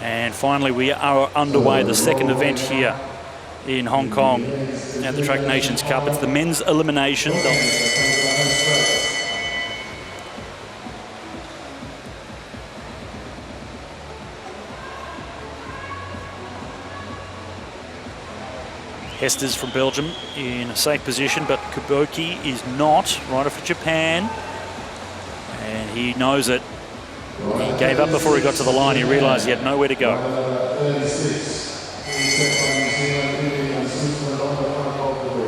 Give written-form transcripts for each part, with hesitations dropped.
And finally, we are underway, the second event here in Hong Kong at the Track Nations Cup. It's the men's elimination. Hesters from Belgium in a safe position, but Kuboki is not. Rider for Japan. And he knows it. He gave up before he got to the line. He realised he had nowhere to go.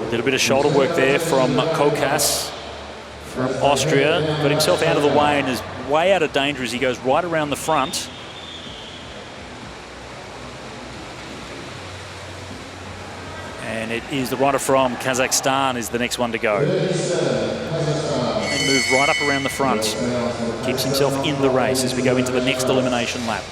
A little bit of shoulder work there from Kokas from Austria. Got himself out of the way and is way out of danger as he goes right around the front. And it is the rider from Kazakhstan is the next one to go. And move right up around the front. Keeps himself in the race as we go into the next elimination lap.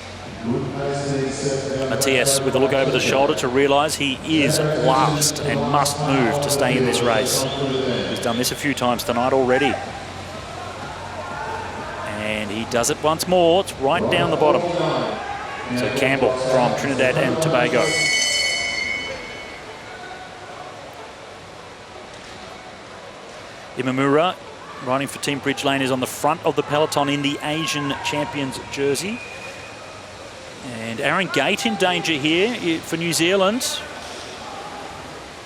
Matthias with a look over the shoulder to realise he is last and must move to stay in this race. He's done this a few times tonight already. And he does it once more. It's right down the bottom. So Campbell from Trinidad and Tobago. Imamura, riding for Team Bridge Lane, is on the front of the peloton in the Asian Champions jersey. And Aaron Gate in danger here for New Zealand.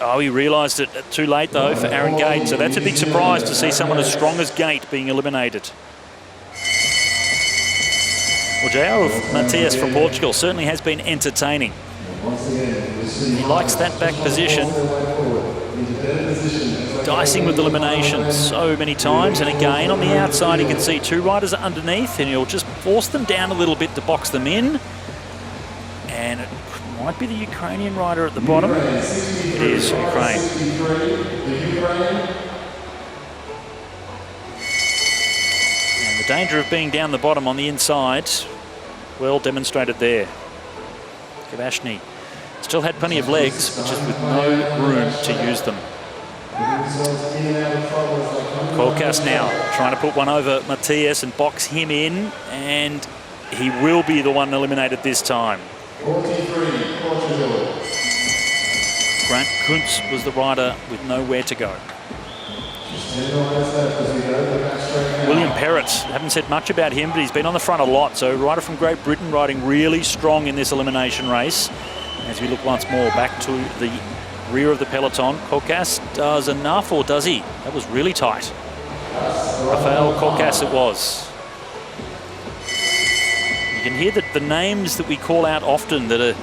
Oh, he realised it too late, though, for Aaron Gate. So that's a big surprise to see someone as strong as Gate being eliminated. Well, João Matias from Portugal certainly has been entertaining. He likes that back position. Dicing with eliminations so many times, and again on the outside you can see two riders underneath and he'll just force them down a little bit to box them in. And it might be the Ukrainian rider at the bottom. It is Ukraine. And the danger of being down the bottom on the inside, well demonstrated there. Kavashny still had plenty of legs, but just with no room to use them. Kokas now trying to put one over Matthias and box him in, and he will be the one eliminated this time. Grant Kuntz was the rider with nowhere to go. William Perrott, haven't said much about him, but he's been on the front a lot. So rider from Great Britain riding really strong in this elimination race. As we look once more back to the rear of the peloton, Kokas does enough, or does he? That was really tight. Rafael Kokas it was. You can hear that the names that we call out often that are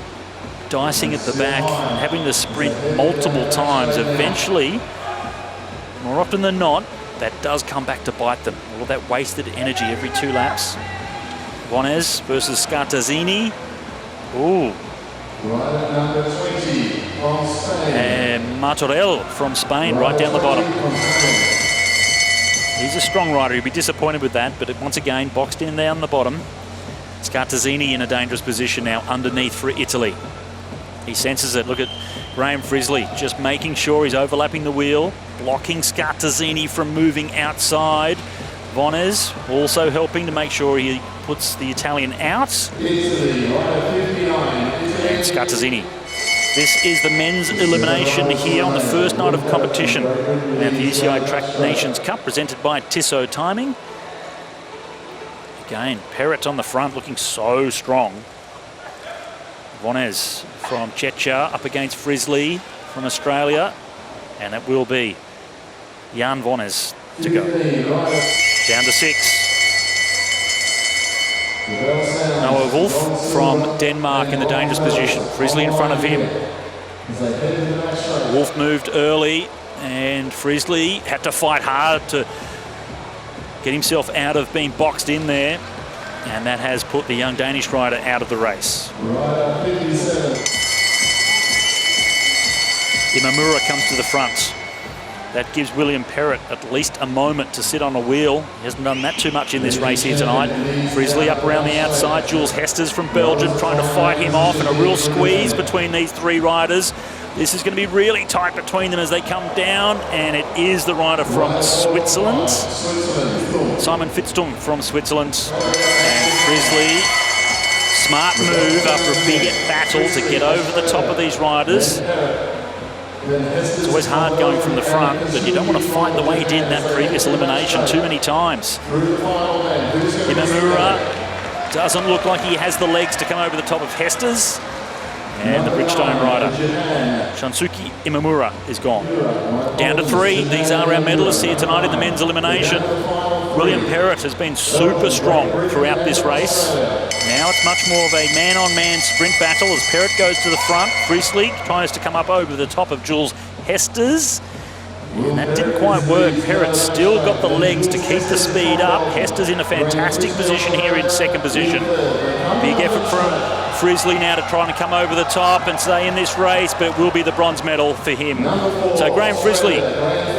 dicing at the back and having to sprint multiple times, eventually, more often than not, that does come back to bite them. All of that wasted energy every 2 laps. Vonez versus Scartazzini. Ooh. And Martorell from Spain right down the bottom. He's a strong rider. He'd be disappointed with that, but once again boxed in down the bottom. Scartazzini in a dangerous position now underneath for Italy. He senses it. Look at Graham Frisley just making sure he's overlapping the wheel, blocking Scartazzini from moving outside. Vonez also helping to make sure he puts the Italian out. And Scartazzini. This is the men's elimination here on the first night of competition at the UCI Track Nations Cup, presented by Tissot Timing. Again, Perrott on the front looking so strong. Vonez from Checha up against Frisley from Australia. And that will be Jan Vonez to go. Down to 6. Noah Wolf from Denmark in the dangerous position. Frisley in front of him. Wolf moved early and Frisley had to fight hard to get himself out of being boxed in there. And that has put the young Danish rider out of the race. Imamura comes to the front. That gives William Perrott at least a moment to sit on a wheel. He hasn't done that too much in this race here tonight. Frisley up around the outside. Jules Hesters from Belgium trying to fight him off, and a real squeeze between these 3 riders. This is going to be really tight between them as they come down, and it is the rider from Switzerland. Simon Fitztum from Switzerland. And Frisley Smart move after a big battle to get over the top of these riders. It's always hard going from the front, but you don't want to fight the way he did in that previous elimination too many times. Imamura doesn't look like he has the legs to come over the top of Hester's. And the Bridgestone rider, Shunsuke Imamura, is gone. Down to 3. These are our medalists here tonight in the men's elimination. William Perrott has been super strong throughout this race. Now it's much more of a man-on-man sprint battle as Perrott goes to the front. Friesli tries to come up over the top of Jules Hesters. And that didn't quite work. Perrott still got the legs to keep the speed up. Hester's in a fantastic position here in second position. Big effort from Friesli now to try and come over the top and stay in this race, but it will be the bronze medal for him. So Graham Friesli,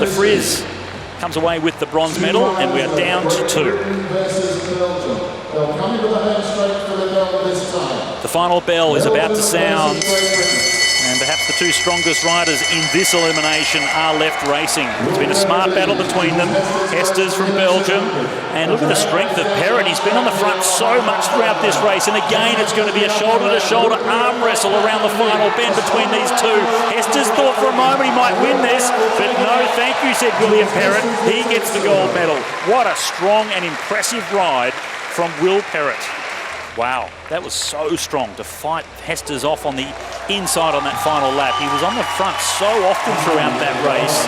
the Frizz, comes away with the bronze medal, and we are down to 2. The final bell is about to sound, and perhaps the 2 strongest riders in this elimination are left racing. It's been a smart battle between them. Hester's from Belgium, and look at the strength of Perrott. He's been on the front so much throughout this race, and again it's going to be a shoulder-to-shoulder arm wrestle around the final bend between these 2. Hester's thought for a moment he might win this, but no thank you, said William Perrott. He gets the gold medal. What a strong and impressive ride from Will Perrott. Wow, that was so strong to fight Hester's off on the inside on that final lap. He was on the front so often throughout that race.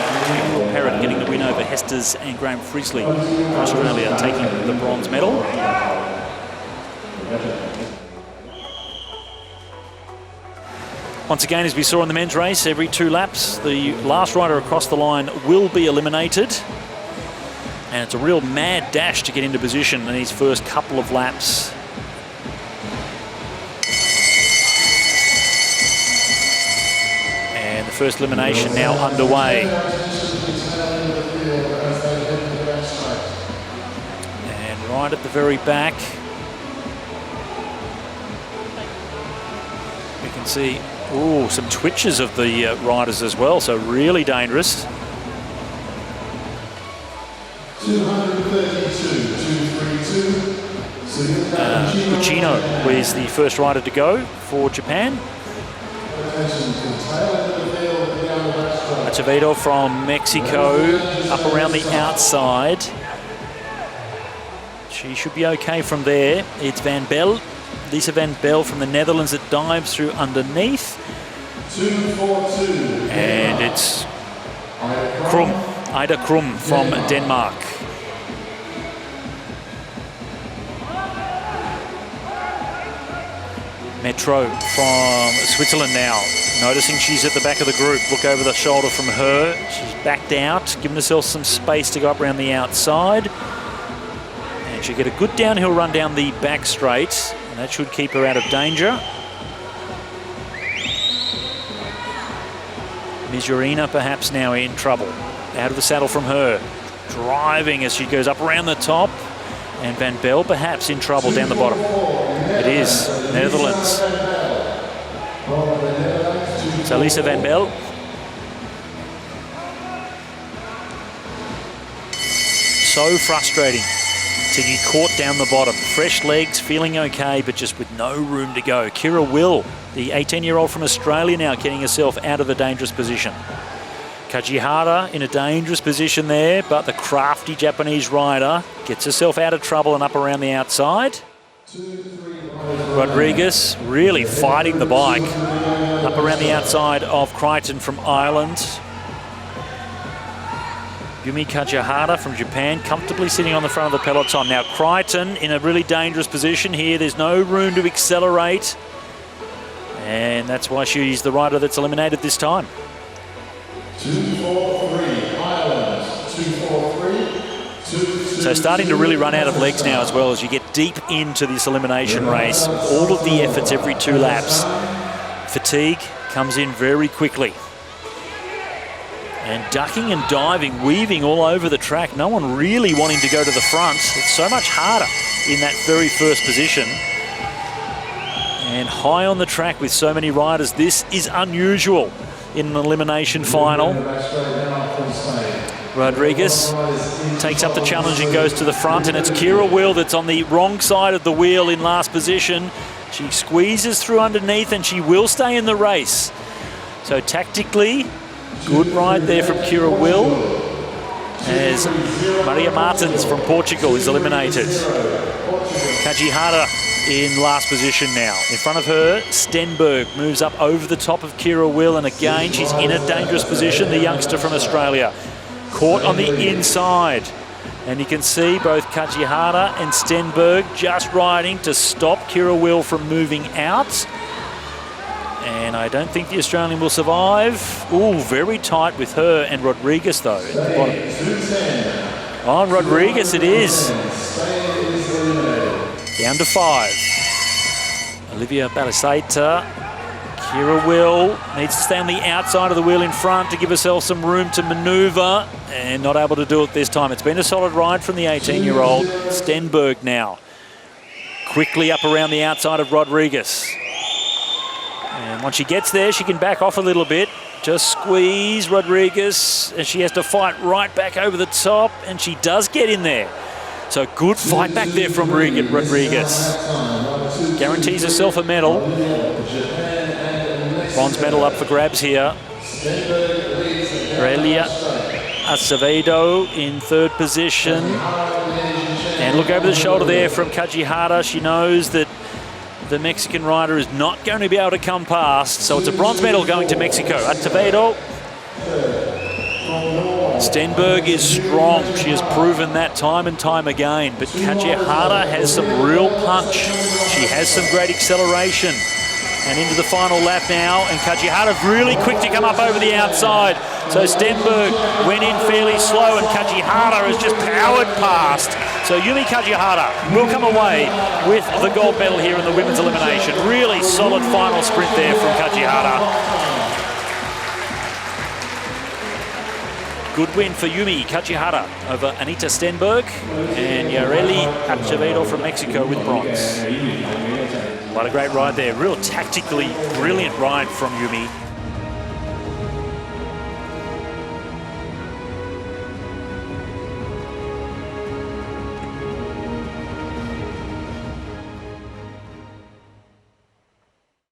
Will Perrott getting the win over Hester's and Graham Friesli. Australia taking the bronze medal. Once again, as we saw in the men's race, every 2 laps, the last rider across the line will be eliminated. And it's a real mad dash to get into position in these first couple of laps. And the first elimination now underway. And right at the very back, we can see some twitches of the riders as well, so really dangerous. Uchino is the first rider to go for Japan. Acevedo from Mexico up around the outside. She should be okay from there. It's Van Bell, Lisa Van Bell from the Netherlands that dives through underneath. And it's Ida Krum from Denmark. Metro from Switzerland now, noticing she's at the back of the group. Look over the shoulder from her. She's backed out, giving herself some space to go up around the outside. And she'll get a good downhill run down the back straight, and that should keep her out of danger. Mizurina perhaps now in trouble. Out of the saddle from her. Driving as she goes up around the top. And Van Bell perhaps in trouble down the bottom. It is Netherlands. So Lisa Van Bell. So frustrating to get caught down the bottom. Fresh legs, feeling okay, but just with no room to go. Kira Will, the 18-year-old from Australia now, getting herself out of a dangerous position. Kajihara in a dangerous position there, but the crafty Japanese rider gets herself out of trouble and up around the outside. Rodriguez really fighting the bike up around the outside of Crichton from Ireland. Yumi Kajihara from Japan comfortably sitting on the front of the peloton. Now Crichton in a really dangerous position here. There's no room to accelerate. And that's why she's the rider that's eliminated this time. 243, Ireland, 243. So starting to really run out of legs now as well as you get deep into this elimination race. With all of the efforts every 2 laps. Fatigue comes in very quickly. And ducking and diving, weaving all over the track. No one really wanting to go to the front. It's so much harder in that very first position. And high on the track with so many riders, this is unusual in an elimination final. Rodriguez takes up the challenge and goes to the front, and it's Kira Will that's on the wrong side of the wheel in last position. She squeezes through underneath and she will stay in the race. So tactically, good ride there from Kira Will, as Maria Martins from Portugal is eliminated. Kajihara in last position now. In front of her, Stenberg moves up over the top of Kira Will, and again she's in a dangerous position, the youngster from Australia. Caught on the inside. And you can see both Kajihara and Stenberg just riding to stop Kira Will from moving out. And I don't think the Australian will survive. Ooh, very tight with her and Rodriguez though at the bottom. On Rodriguez it is. Down to 5. Olivia Balisaita. Kira Will needs to stay on the outside of the wheel in front to give herself some room to manoeuvre, and not able to do it this time. It's been a solid ride from the 18-year-old. Stenberg now quickly up around the outside of Rodriguez. And once she gets there, she can back off a little bit. Just squeeze Rodriguez, and she has to fight right back over the top, and she does get in there. So good fight back there from Rodriguez. Guarantees herself a medal. Bronze medal up for grabs here. Aurelia Acevedo in 3rd position. And look over the shoulder there from Kajihara. She knows that the Mexican rider is not going to be able to come past. So it's a bronze medal going to Mexico. Acevedo. Stenberg is strong. She has proven that time and time again. But Kajihara has some real punch. She has some great acceleration. And into the final lap now, and Kajihara really quick to come up over the outside. So Stenberg went in fairly slow, and Kajihara has just powered past. So Yumi Kajihara will come away with the gold medal here in the women's elimination. Really solid final sprint there from Kajihara. Good win for Yumi Kajihara over Anita Stenberg and Yareli Acevedo from Mexico with bronze. What a great ride there. Real tactically brilliant ride from Yumi.